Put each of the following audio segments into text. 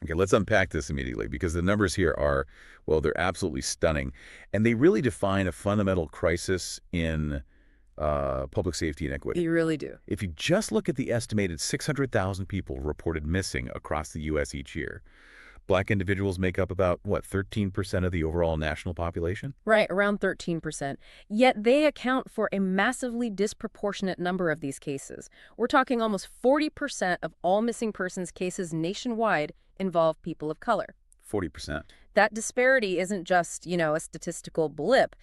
Okay, let's unpack this immediately because the numbers here are, well, they're absolutely stunning. And they really define a fundamental crisis in public safety and equity. You really do. If you just look at the estimated 600,000 people reported missing across the U.S. each year, Black individuals make up about, what, 13% of the overall national population? Right, around 13%. Yet they account for a massively disproportionate number of these cases. We're talking almost 40% of all missing persons cases nationwide involve people of color. 40%. That disparity isn't just, a statistical blip.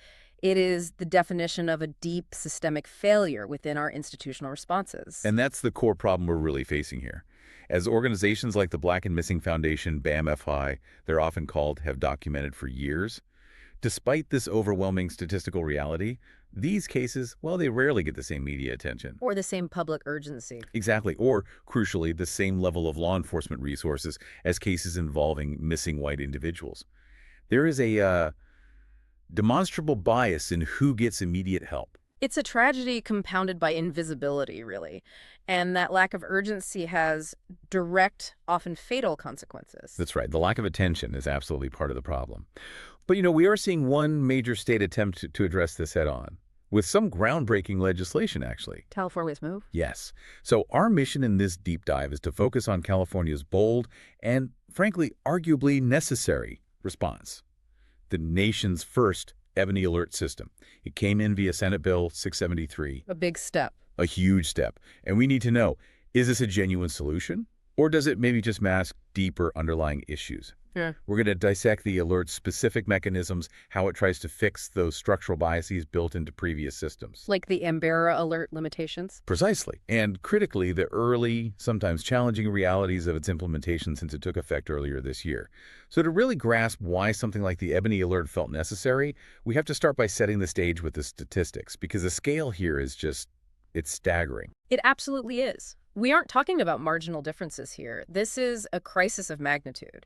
It is the definition of a deep systemic failure within our institutional responses. And that's the core problem we're really facing here. As organizations like the Black and Missing Foundation, BAMFI, they're often called, have documented for years, despite this overwhelming statistical reality, these cases, well, they rarely get the same media attention. Or the same public urgency. Exactly. Or, crucially, the same level of law enforcement resources as cases involving missing white individuals. There is a demonstrable bias in who gets immediate help. It's a tragedy compounded by invisibility, really. And that lack of urgency has direct, often fatal consequences. That's right. The lack of attention is absolutely part of the problem. But, we are seeing one major state attempt to address this head on, with some groundbreaking legislation, actually. California's move? Yes. So our mission in this deep dive is to focus on California's bold and, frankly, arguably necessary response. The nation's first Ebony Alert system. It came in via Senate Bill 673. A big step. A huge step. And we need to know, is this a genuine solution? Or does it maybe just mask deeper underlying issues? Yeah. We're going to dissect the alert's specific mechanisms, how it tries to fix those structural biases built into previous systems. Like the Amber Alert limitations? Precisely. And critically, the early, sometimes challenging realities of its implementation since it took effect earlier this year. So to really grasp why something like the Ebony Alert felt necessary, we have to start by setting the stage with the statistics, because the scale here is just, it's staggering. It absolutely is. We aren't talking about marginal differences here. This is a crisis of magnitude.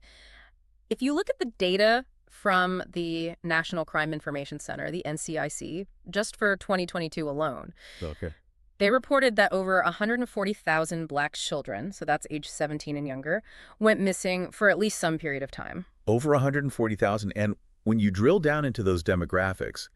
If you look at the data from the National Crime Information Center, the NCIC, just for 2022 alone, Okay. they reported that over 140,000 Black children, so that's age 17 and younger, went missing for at least some period of time. Over 140,000. And when you drill down into those demographics,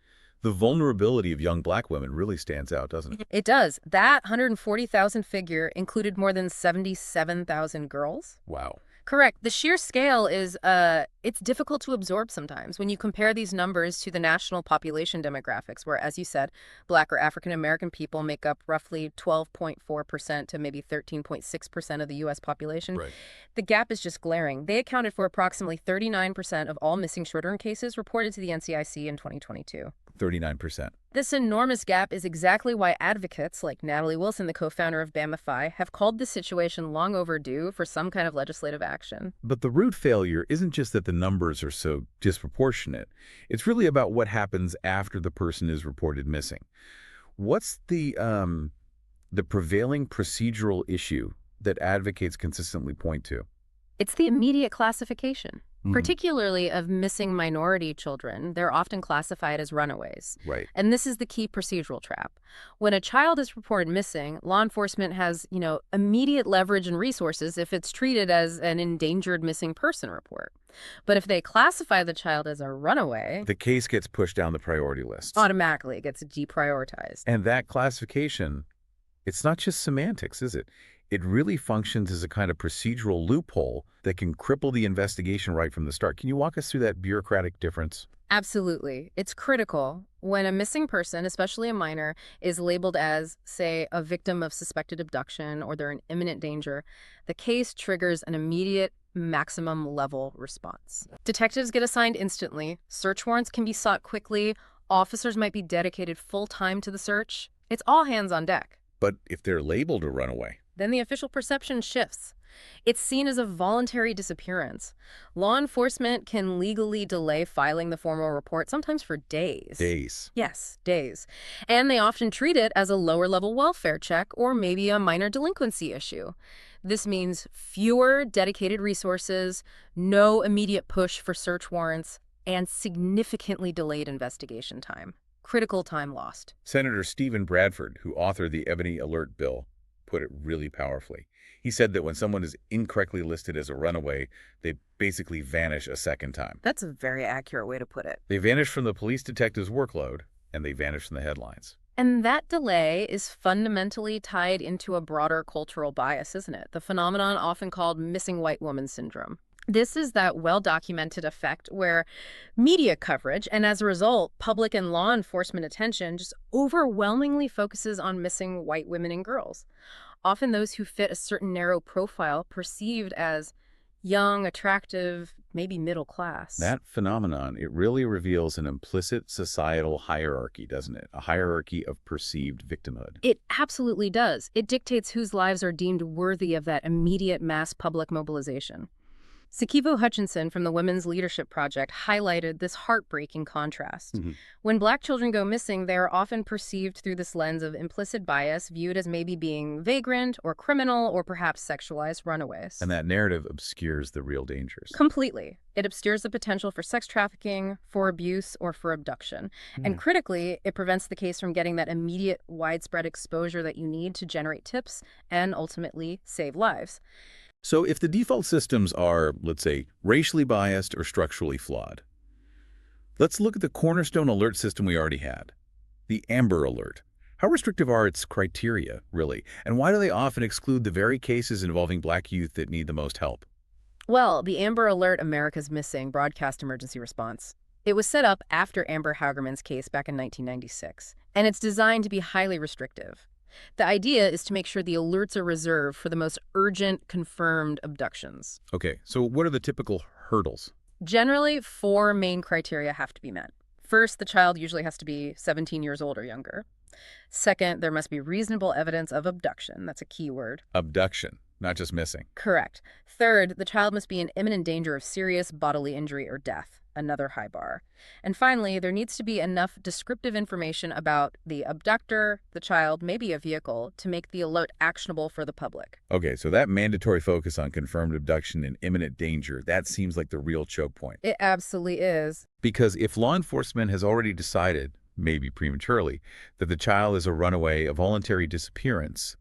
the vulnerability of young Black women really stands out, doesn't it? It does. That 140,000 figure included more than 77,000 girls. Wow. Correct. The sheer scale is, it's difficult to absorb sometimes when you compare these numbers to the national population demographics, where, as you said, Black or African-American people make up roughly 12.4% to maybe 13.6% of the U.S. population. Right. The gap is just glaring. They accounted for approximately 39% of all missing children cases reported to the NCIC in 2022. 39%. This enormous gap is exactly why advocates like Natalie Wilson, the co-founder of BAMFI, have called this situation long overdue for some kind of legislative action. But the root failure isn't just that the numbers are so disproportionate. It's really about what happens after the person is reported missing. What's the prevailing procedural issue that advocates consistently point to? It's the immediate classification. Particularly of missing minority children. They're often classified as runaways. Right. And this is the key procedural trap. When a child is reported missing, law enforcement has, immediate leverage and resources if it's treated as an endangered missing person report. But if they classify the child as a runaway, the case gets pushed down the priority list. Automatically, it gets deprioritized. And that classification, it's not just semantics, is it? It really functions as a kind of procedural loophole that can cripple the investigation right from the start. Can you walk us through that bureaucratic difference? Absolutely. It's critical when a missing person, especially a minor, is labeled as, say, a victim of suspected abduction or they're in imminent danger. The case triggers an immediate maximum level response. Detectives get assigned instantly. Search warrants can be sought quickly. Officers might be dedicated full-time to the search. It's all hands on deck. But if they're labeled a runaway, then the official perception shifts. It's seen as a voluntary disappearance. Law enforcement can legally delay filing the formal report, sometimes for days. Days. Yes, days. And they often treat it as a lower-level welfare check or maybe a minor delinquency issue. This means fewer dedicated resources, no immediate push for search warrants, and significantly delayed investigation time. Critical time lost. Senator Stephen Bradford, who authored the Ebony Alert bill, put it really powerfully. He said that when someone is incorrectly listed as a runaway, they basically vanish a second time. That's a very accurate way to put it. They vanish from the police detective's workload, and they vanish from the headlines. And that delay is fundamentally tied into a broader cultural bias, isn't it? The phenomenon often called missing white woman syndrome. This is that well-documented effect where media coverage, and as a result, public and law enforcement attention just overwhelmingly focuses on missing white women and girls. Often those who fit a certain narrow profile perceived as young, attractive, maybe middle class. That phenomenon, it really reveals an implicit societal hierarchy, doesn't it? A hierarchy of perceived victimhood. It absolutely does. It dictates whose lives are deemed worthy of that immediate mass public mobilization. Sikivo Hutchinson from the Women's Leadership Project highlighted this heartbreaking contrast. When Black children go missing, they are often perceived through this lens of implicit bias, viewed as maybe being vagrant or criminal or perhaps sexualized runaways. And that narrative obscures the real dangers. Completely. It obscures the potential for sex trafficking, for abuse, or for abduction. And critically, it prevents the case from getting that immediate, widespread exposure that you need to generate tips and ultimately save lives. So if the default systems are, let's say, racially biased or structurally flawed, let's look at the cornerstone alert system we already had, the Amber Alert. How restrictive are its criteria, really? And why do they often exclude the very cases involving Black youth that need the most help? Well, the Amber Alert America's Missing broadcast emergency response. It was set up after Amber Haugerman's case back in 1996, and it's designed to be highly restrictive. The idea is to make sure the alerts are reserved for the most urgent, confirmed abductions. Okay, so what are the typical hurdles? Generally, 4 main criteria have to be met. First, the child usually has to be 17 years old or younger. Second, there must be reasonable evidence of abduction. That's a key word. Abduction, not just missing. Correct. Third, the child must be in imminent danger of serious bodily injury or death. Another high bar. And finally, there needs to be enough descriptive information about the abductor, the child, maybe a vehicle, to make the alert actionable for the public. Okay, so that mandatory focus on confirmed abduction and imminent danger, that seems like the real choke point. It absolutely is. Because if law enforcement has already decided, maybe prematurely, that the child is a runaway, a voluntary disappearance,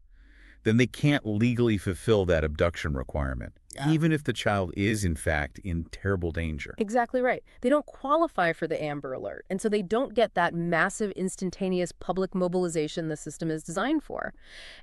then they can't legally fulfill that abduction requirement, even if the child is, in fact, in terrible danger. Exactly right. They don't qualify for the Amber Alert, and so they don't get that massive, instantaneous public mobilization the system is designed for.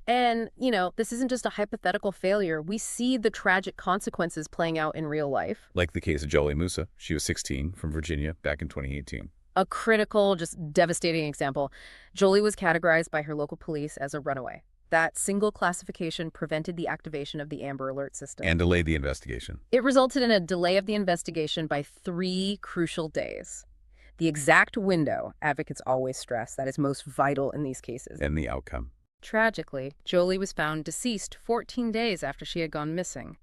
And, this isn't just a hypothetical failure. We see the tragic consequences playing out in real life. Like the case of Jolie Musa. She was 16, from Virginia, back in 2018. A critical, just devastating example. Jolie was categorized by her local police as a runaway. That single classification prevented the activation of the Amber Alert system. And delayed the investigation. It resulted in a delay of the investigation by 3 crucial days. The exact window, advocates always stress, that is most vital in these cases. And the outcome. Tragically, Jolie was found deceased 14 days after she had gone missing.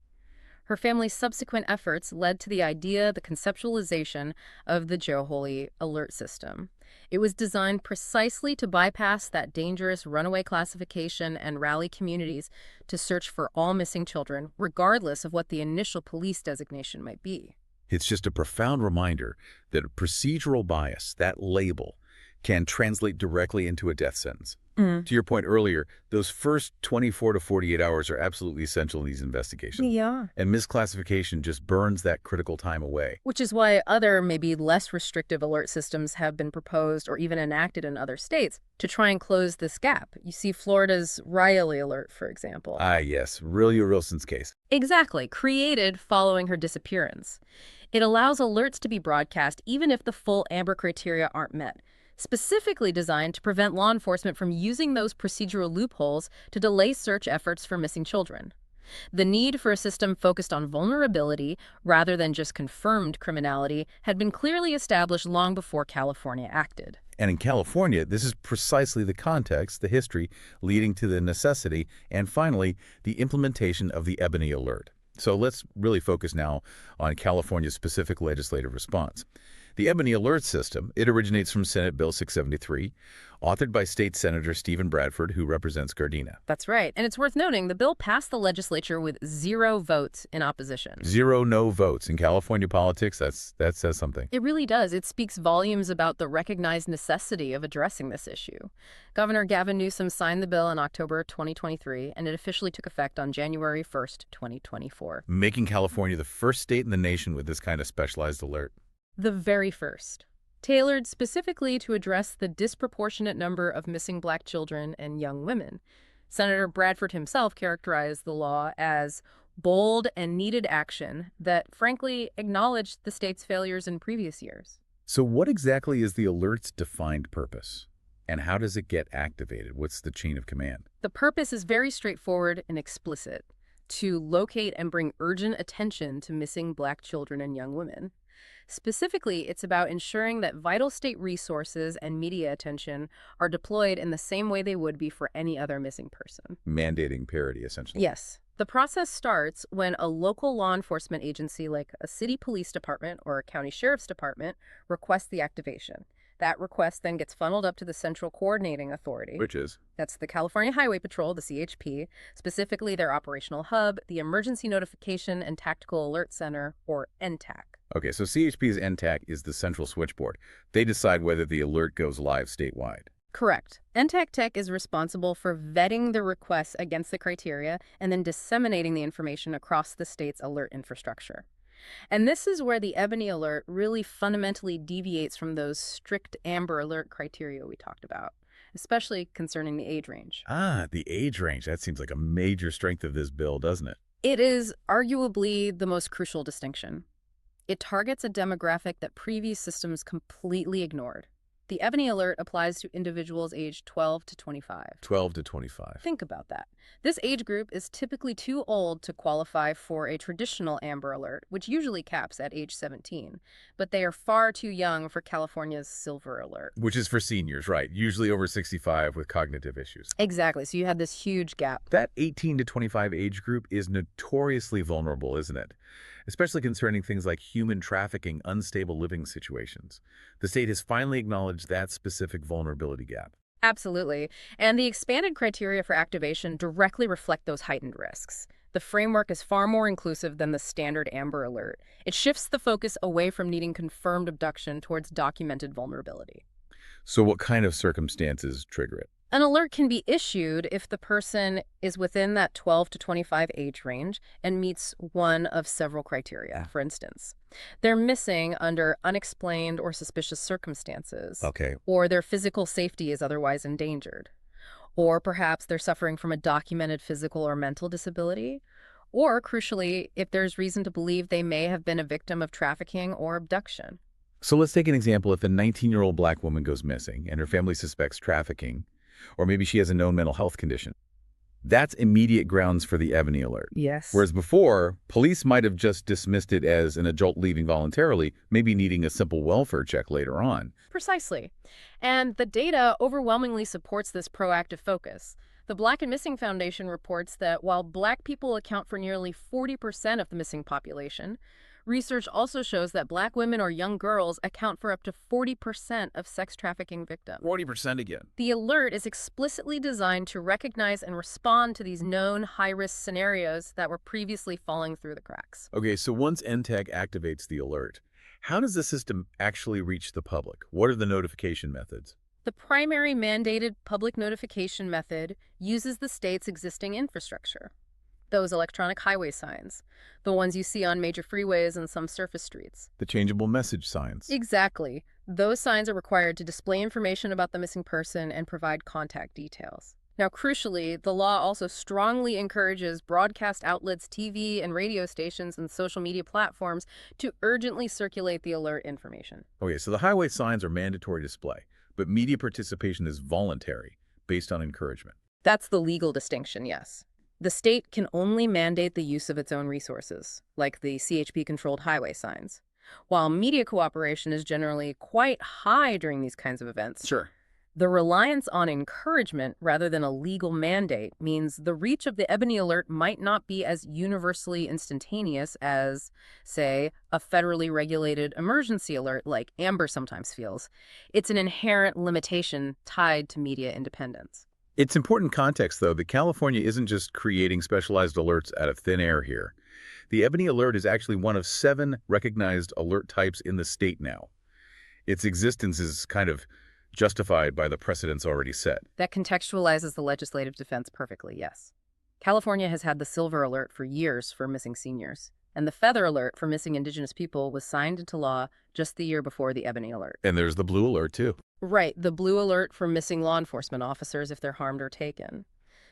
Her family's subsequent efforts led to the conceptualization of the Jolie Alert system. It was designed precisely to bypass that dangerous runaway classification and rally communities to search for all missing children, regardless of what the initial police designation might be. It's just a profound reminder that procedural bias, that label, can translate directly into a death sentence. To your point earlier, those first 24 to 48 hours are absolutely essential in these investigations. Yeah. And misclassification just burns that critical time away. Which is why other, maybe less restrictive alert systems have been proposed or even enacted in other states to try and close this gap. You see Florida's Riley Alert, for example. Ah, yes, Riley Wilson's case. Exactly, created following her disappearance. It allows alerts to be broadcast even if the full Amber criteria aren't met, specifically designed to prevent law enforcement from using those procedural loopholes to delay search efforts for missing children. The need for a system focused on vulnerability rather than just confirmed criminality had been clearly established long before California acted. And in California, this is precisely the context, the history, leading to the necessity, and finally, the implementation of the Ebony Alert. So let's really focus now on California's specific legislative response. The Ebony Alert system, it originates from Senate Bill 673, authored by State Senator Stephen Bradford, who represents Gardena. That's right. And it's worth noting the bill passed the legislature with 0 votes in opposition. 0 no votes. In California politics, that says something. It really does. It speaks volumes about the recognized necessity of addressing this issue. Governor Gavin Newsom signed the bill in October 2023, and it officially took effect on January 1st, 2024. Making California the first state in the nation with this kind of specialized alert. The very first. Tailored specifically to address the disproportionate number of missing Black children and young women. Senator Bradford himself characterized the law as bold and needed action that, frankly, acknowledged the state's failures in previous years. So what exactly is the alert's defined purpose? And how does it get activated? What's the chain of command? The purpose is very straightforward and explicit: to locate and bring urgent attention to missing Black children and young women. Specifically, it's about ensuring that vital state resources and media attention are deployed in the same way they would be for any other missing person. Mandating parity, essentially. Yes. The process starts when a local law enforcement agency like a city police department or a county sheriff's department requests the activation. That request then gets funneled up to the Central Coordinating Authority. Which is? That's the California Highway Patrol, the CHP, specifically their operational hub, the Emergency Notification and Tactical Alert Center, or NTAC. Okay, so CHP's NTAC is the central switchboard. They decide whether the alert goes live statewide. Correct. NTAC Tech is responsible for vetting the requests against the criteria and then disseminating the information across the state's alert infrastructure. And this is where the Ebony Alert really fundamentally deviates from those strict Amber Alert criteria we talked about, especially concerning the age range. Ah, the age range. That seems like a major strength of this bill, doesn't it? It is arguably the most crucial distinction. It targets a demographic that previous systems completely ignored. The Ebony Alert applies to individuals aged 12 to 25. 12 to 25. Think about that. This age group is typically too old to qualify for a traditional Amber Alert, which usually caps at age 17. But they are far too young for California's Silver Alert. Which is for seniors, right? Usually over 65 with cognitive issues. Exactly. So you have this huge gap. That 18 to 25 age group is notoriously vulnerable, isn't it? Especially concerning things like human trafficking, unstable living situations. The state has finally acknowledged that specific vulnerability gap. Absolutely. And the expanded criteria for activation directly reflect those heightened risks. The framework is far more inclusive than the standard Amber Alert. It shifts the focus away from needing confirmed abduction towards documented vulnerability. So what kind of circumstances trigger it? An alert can be issued if the person is within that 12 to 25 age range and meets one of several criteria. For instance, they're missing under unexplained or suspicious circumstances. Okay. Or their physical safety is otherwise endangered. Or perhaps they're suffering from a documented physical or mental disability. Or, crucially, if there's reason to believe they may have been a victim of trafficking or abduction. So let's take an example. If a 19-year-old Black woman goes missing and her family suspects trafficking, or maybe she has a known mental health condition, that's immediate grounds for the Ebony Alert. Yes. Whereas before, police might have just dismissed it as an adult leaving voluntarily, maybe needing a simple welfare check later on. Precisely. And the data overwhelmingly supports this proactive focus. The Black and Missing Foundation reports that while Black people account for nearly 40% of the missing population, research also shows that Black women or young girls account for up to 40% of sex trafficking victims. 40% again. The alert is explicitly designed to recognize and respond to these known high-risk scenarios that were previously falling through the cracks. Okay, so once NTAC activates the alert, how does the system actually reach the public? What are the notification methods? The primary mandated public notification method uses the state's existing infrastructure. Those electronic highway signs, the ones you see on major freeways and some surface streets. The changeable message signs. Exactly. Those signs are required to display information about the missing person and provide contact details. Now, crucially, the law also strongly encourages broadcast outlets, TV and radio stations, and social media platforms to urgently circulate the alert information. Okay, so the highway signs are mandatory display, but media participation is voluntary, based on encouragement. That's the legal distinction, yes. The state can only mandate the use of its own resources, like the CHP-controlled highway signs. While media cooperation is generally quite high during these kinds of events, Sure. The reliance on encouragement rather than a legal mandate means the reach of the Ebony Alert might not be as universally instantaneous as, say, a federally regulated emergency alert like Amber sometimes feels. It's an inherent limitation tied to media independence. It's important context, though, that California isn't just creating specialized alerts out of thin air here. The Ebony Alert is actually one of 7 recognized alert types in the state now. Its existence is kind of justified by the precedents already set. That contextualizes the legislative defense perfectly, yes. California has had the Silver Alert for years for missing seniors, and the Feather Alert for missing Indigenous people was signed into law just the year before the Ebony Alert. And there's the Blue Alert, too. Right, the Blue Alert for missing law enforcement officers if they're harmed or taken.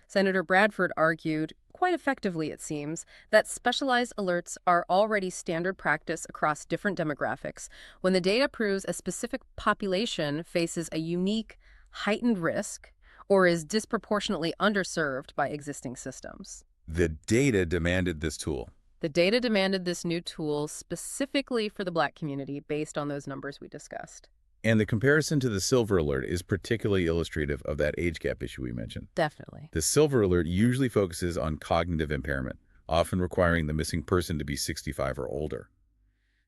Senator Bradford argued, quite effectively it seems, that specialized alerts are already standard practice across different demographics when the data proves a specific population faces a unique, heightened risk or is disproportionately underserved by existing systems. The data demanded this tool. The data demanded this new tool specifically for the Black community based on those numbers we discussed. And the comparison to the Silver Alert is particularly illustrative of that age gap issue we mentioned. Definitely. The Silver Alert usually focuses on cognitive impairment, often requiring the missing person to be 65 or older.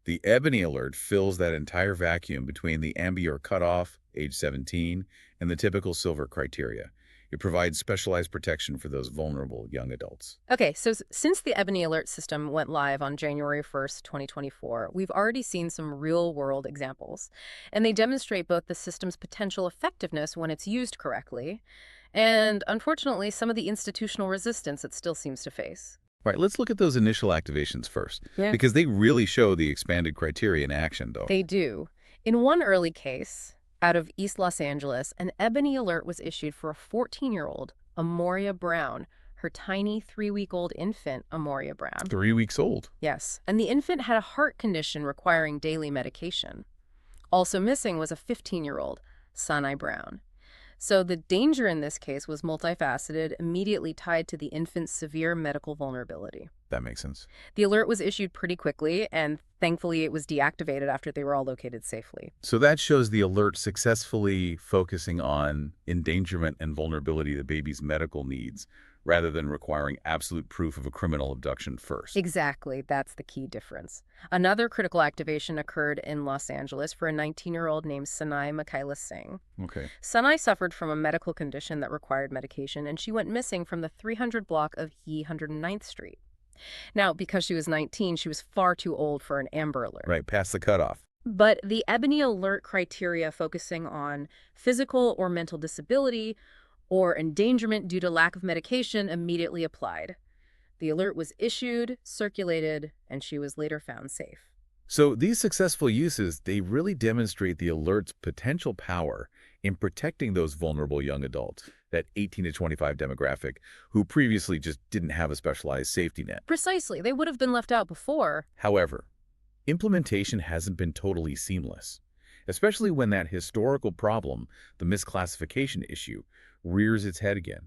The Ebony Alert fills that entire vacuum between the Amber cutoff, age 17, and the typical Silver criteria. It provides specialized protection for those vulnerable young adults. Okay, so since the Ebony Alert system went live on January 1st, 2024, we've already seen some real-world examples, and they demonstrate both the system's potential effectiveness when it's used correctly, and unfortunately, some of the institutional resistance it still seems to face. All right, let's look at those initial activations first, Yeah. because they really show the expanded criteria in action, though. They do. In one early case, out of East Los Angeles, an Ebony Alert was issued for a 14-year-old, Amoria Brown, her tiny 3-week-old infant, Amoria Brown. 3 weeks old. Yes, and the infant had a heart condition requiring daily medication. Also missing was a 15-year-old, Sanai Brown. So the danger in this case was multifaceted, immediately tied to the infant's severe medical vulnerability. That makes sense. The alert was issued pretty quickly, and thankfully it was deactivated after they were all located safely. So that shows the alert successfully focusing on endangerment and vulnerability of the baby's medical needs, rather than requiring absolute proof of a criminal abduction first. Exactly, that's the key difference. Another critical activation occurred in Los Angeles for a 19-year-old named Sanai Michaela Singh. Okay. Sanai suffered from a medical condition that required medication, and she went missing from the 300 block of E 109th Street. Now, because she was 19, she was far too old for an Amber Alert. Right, past the cutoff. But the Ebony Alert criteria focusing on physical or mental disability or endangerment due to lack of medication immediately applied. The alert was issued, circulated, and she was later found safe. So these successful uses, they really demonstrate the alert's potential power in protecting those vulnerable young adults, that 18 to 25 demographic, who previously just didn't have a specialized safety net. Precisely. They would have been left out before. However, implementation hasn't been totally seamless, especially when that historical problem, the misclassification issue, rears its head again.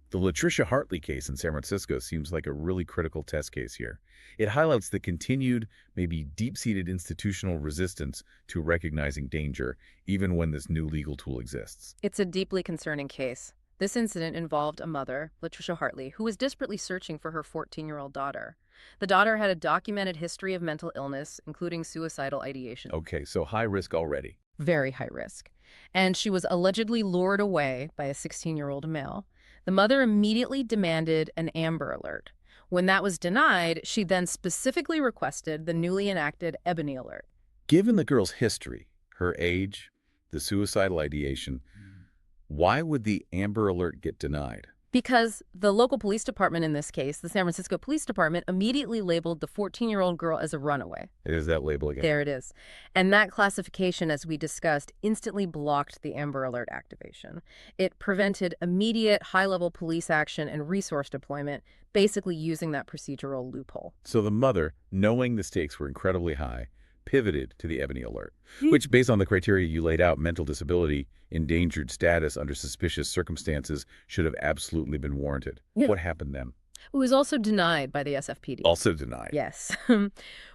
The Latricia Hartley case in San Francisco seems like a really critical test case here. It highlights the continued, maybe deep-seated institutional resistance to recognizing danger, even when this new legal tool exists. It's a deeply concerning case. This incident involved a mother, Latricia Hartley, who was desperately searching for her 14-year-old daughter. The daughter had a documented history of mental illness, including suicidal ideation. Okay, so high risk already. Very high risk. And she was allegedly lured away by a 16-year-old male. The mother immediately demanded an Amber Alert. When that was denied, she then specifically requested the newly enacted Ebony Alert. Given the girl's history, her age, the suicidal ideation, why would the Amber Alert get denied? Because the local police department in this case, the San Francisco Police Department, immediately labeled the 14-year-old girl as a runaway. It is that label again. There it is. And that classification, as we discussed, instantly blocked the Amber Alert activation. It prevented immediate high-level police action and resource deployment, basically using that procedural loophole. So the mother, knowing the stakes were incredibly high, pivoted to the Ebony Alert, which, based on the criteria you laid out, mental disability, endangered status under suspicious circumstances, should have absolutely been warranted. Yeah. What happened then? It was also denied by the SFPD. Also denied. Yes.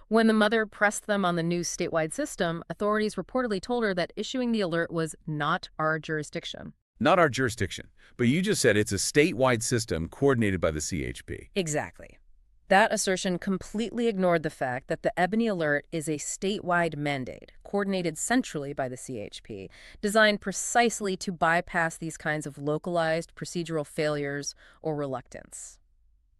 When the mother pressed them on the new statewide system, authorities reportedly told her that issuing the alert was not our jurisdiction. Not our jurisdiction, but you just said it's a statewide system coordinated by the CHP. Exactly. That assertion completely ignored the fact that the Ebony Alert is a statewide mandate, coordinated centrally by the CHP, designed precisely to bypass these kinds of localized procedural failures or reluctance.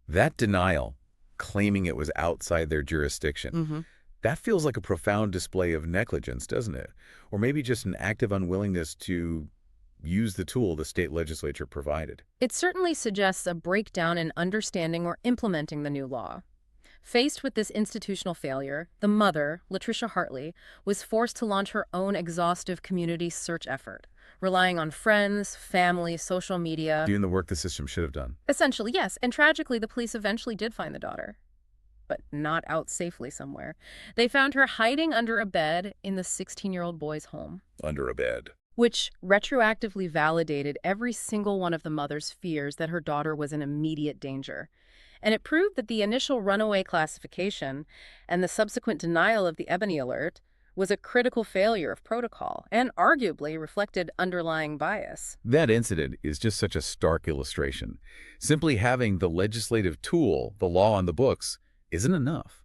That denial, claiming it was outside their jurisdiction, that feels like a profound display of negligence, doesn't it? Or maybe just an active unwillingness to use the tool the state legislature provided. It certainly suggests a breakdown in understanding or implementing the new law. Faced with this institutional failure, the mother, Latricia Hartley, was forced to launch her own exhaustive community search effort, relying on friends, family, social media. Doing the work the system should have done. Essentially, yes, and tragically, the police eventually did find the daughter, but not out safely somewhere. They found her hiding under a bed in the 16-year-old boy's home. Under a bed. Which retroactively validated every single one of the mother's fears that her daughter was in immediate danger. And it proved that the initial runaway classification and the subsequent denial of the Ebony Alert was a critical failure of protocol and arguably reflected underlying bias. That incident is just such a stark illustration. Simply having the legislative tool, the law on the books, isn't enough.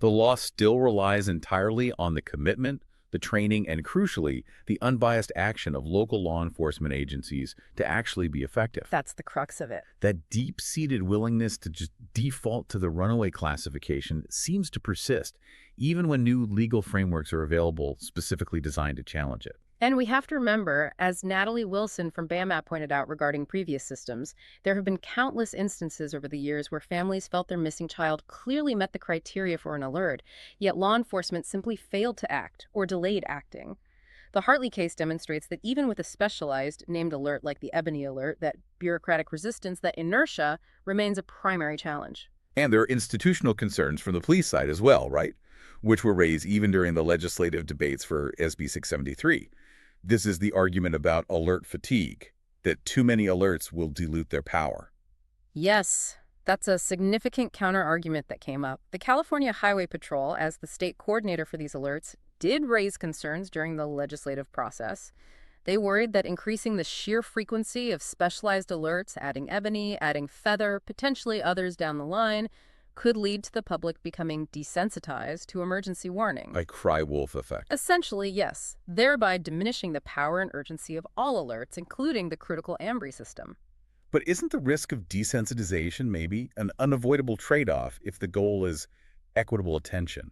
The law still relies entirely on the commitment, the training, and crucially, the unbiased action of local law enforcement agencies to actually be effective. That's the crux of it. That deep-seated willingness to just default to the runaway classification seems to persist, even when new legal frameworks are available specifically designed to challenge it. And we have to remember, as Natalie Wilson from BAMAP pointed out regarding previous systems, there have been countless instances over the years where families felt their missing child clearly met the criteria for an alert, yet law enforcement simply failed to act or delayed acting. The Hartley case demonstrates that even with a specialized named alert like the Ebony Alert, that bureaucratic resistance, that inertia, remains a primary challenge. And there are institutional concerns from the police side as well, right? Which were raised even during the legislative debates for SB 673. This is the argument about alert fatigue, that too many alerts will dilute their power. Yes, that's a significant counter-argument that came up. The California Highway Patrol, as the state coordinator for these alerts, did raise concerns during the legislative process. They worried that increasing the sheer frequency of specialized alerts, adding Ebony, adding Feather, potentially others down the line, could lead to the public becoming desensitized to emergency warning. A cry wolf effect. Essentially, yes, thereby diminishing the power and urgency of all alerts, including the critical AMBRI system. But isn't the risk of desensitization maybe an unavoidable trade-off if the goal is equitable attention?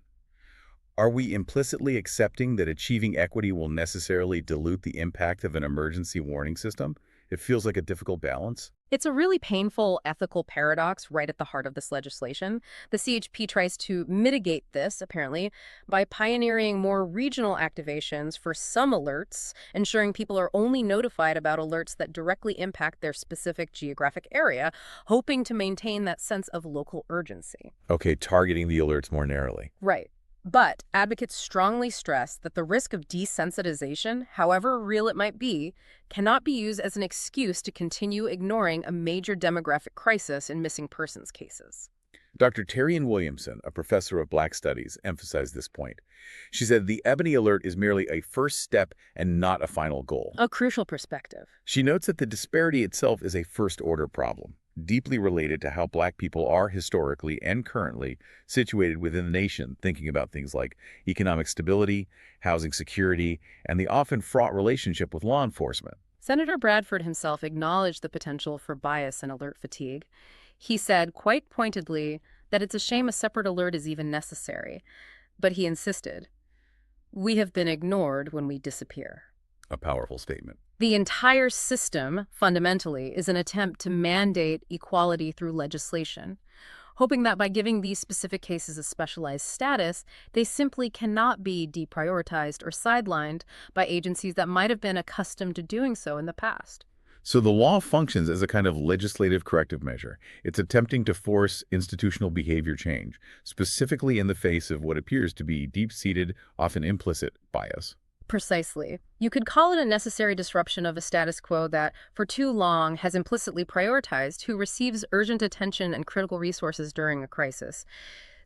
Are we implicitly accepting that achieving equity will necessarily dilute the impact of an emergency warning system? It feels like a difficult balance. It's a really painful ethical paradox right at the heart of this legislation. The CHP tries to mitigate this, apparently, by pioneering more regional activations for some alerts, ensuring people are only notified about alerts that directly impact their specific geographic area, hoping to maintain that sense of local urgency. Okay, targeting the alerts more narrowly. Right. But advocates strongly stress that the risk of desensitization, however real it might be, cannot be used as an excuse to continue ignoring a major demographic crisis in missing persons cases. Dr. Terrian Williamson, a professor of Black Studies, emphasized this point. She said the Ebony Alert is merely a first step and not a final goal. A crucial perspective. She notes that the disparity itself is a first-order problem, deeply related to how Black people are historically and currently situated within the nation, thinking about things like economic stability, housing security, and the often fraught relationship with law enforcement. Senator Bradford himself acknowledged the potential for bias and alert fatigue. He said, quite pointedly, that it's a shame a separate alert is even necessary. But he insisted, "We have been ignored when we disappear." A powerful statement. The entire system, fundamentally, is an attempt to mandate equality through legislation, hoping that by giving these specific cases a specialized status, they simply cannot be deprioritized or sidelined by agencies that might have been accustomed to doing so in the past. So the law functions as a kind of legislative corrective measure. It's attempting to force institutional behavior change, specifically in the face of what appears to be deep-seated, often implicit bias. Precisely. You could call it a necessary disruption of a status quo that, for too long, has implicitly prioritized who receives urgent attention and critical resources during a crisis.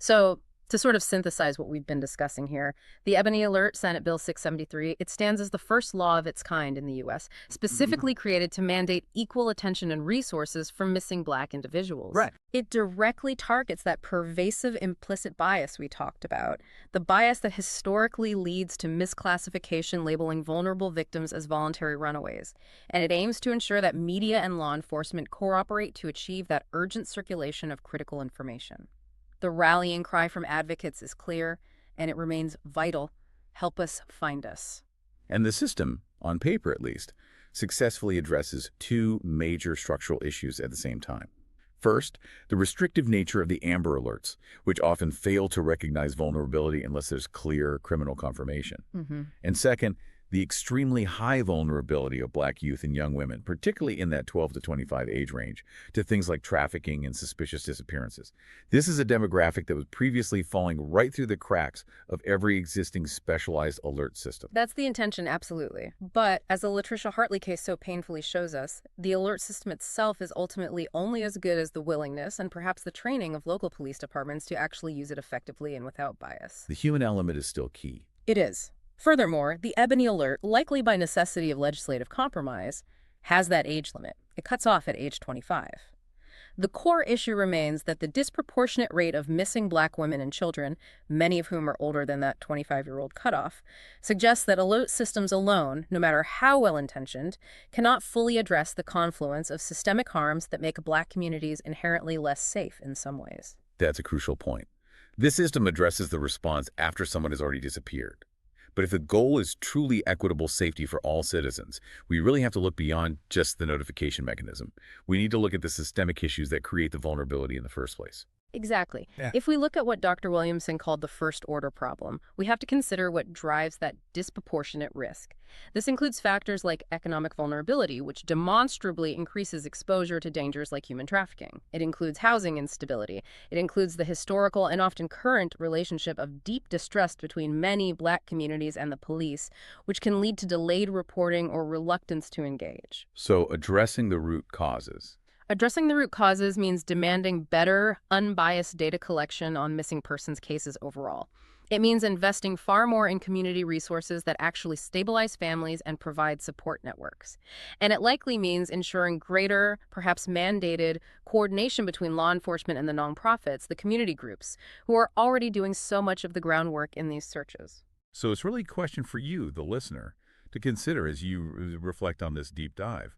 So, To sort of synthesize what we've been discussing here, the Ebony Alert, Senate Bill 673, it stands as the first law of its kind in the U.S., specifically created to mandate equal attention and resources for missing Black individuals. Right. It directly targets that pervasive implicit bias we talked about, the bias that historically leads to misclassification labeling vulnerable victims as voluntary runaways. And it aims to ensure that media and law enforcement cooperate to achieve that urgent circulation of critical information. The rallying cry from advocates is clear, and it remains vital. Help us find us. And the system, on paper at least, successfully addresses two major structural issues at the same time. First, the restrictive nature of the Amber Alerts, which often fail to recognize vulnerability unless there's clear criminal confirmation. And second, the extremely high vulnerability of Black youth and young women, particularly in that 12 to 25 age range, to things like trafficking and suspicious disappearances. This is a demographic that was previously falling right through the cracks of every existing specialized alert system. That's the intention, absolutely. But as the Latricia Hartley case so painfully shows us, the alert system itself is ultimately only as good as the willingness and perhaps the training of local police departments to actually use it effectively and without bias. The human element is still key. It is. Furthermore, the Ebony Alert, likely by necessity of legislative compromise, has that age limit. It cuts off at age 25. The core issue remains that the disproportionate rate of missing Black women and children, many of whom are older than that 25-year-old cutoff, suggests that alert systems alone, no matter how well-intentioned, cannot fully address the confluence of systemic harms that make Black communities inherently less safe in some ways. That's a crucial point. This system addresses the response after someone has already disappeared. But if the goal is truly equitable safety for all citizens, we really have to look beyond just the notification mechanism. We need to look at the systemic issues that create the vulnerability in the first place. Exactly. Yeah. If we look at what Dr. Williamson called the first-order problem, we have to consider what drives that disproportionate risk. This includes factors like economic vulnerability, which demonstrably increases exposure to dangers like human trafficking. It includes housing instability. It includes the historical and often current relationship of deep distrust between many Black communities and the police, which can lead to delayed reporting or reluctance to engage. So addressing the root causes. Addressing the root causes means demanding better, unbiased data collection on missing persons cases overall. It means investing far more in community resources that actually stabilize families and provide support networks. And it likely means ensuring greater, perhaps mandated, coordination between law enforcement and the nonprofits, the community groups, who are already doing so much of the groundwork in these searches. So it's really a question for you, the listener, to consider as you reflect on this deep dive.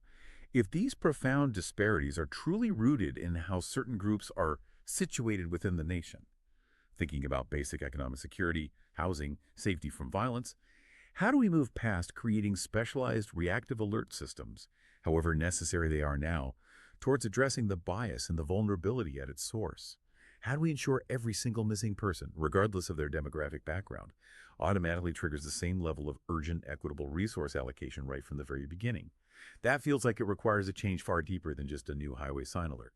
If these profound disparities are truly rooted in how certain groups are situated within the nation, thinking about basic economic security, housing, safety from violence, how do we move past creating specialized reactive alert systems, however necessary they are now, towards addressing the bias and the vulnerability at its source? How do we ensure every single missing person, regardless of their demographic background, automatically triggers the same level of urgent, equitable resource allocation right from the very beginning? That feels like it requires a change far deeper than just a new highway sign alert.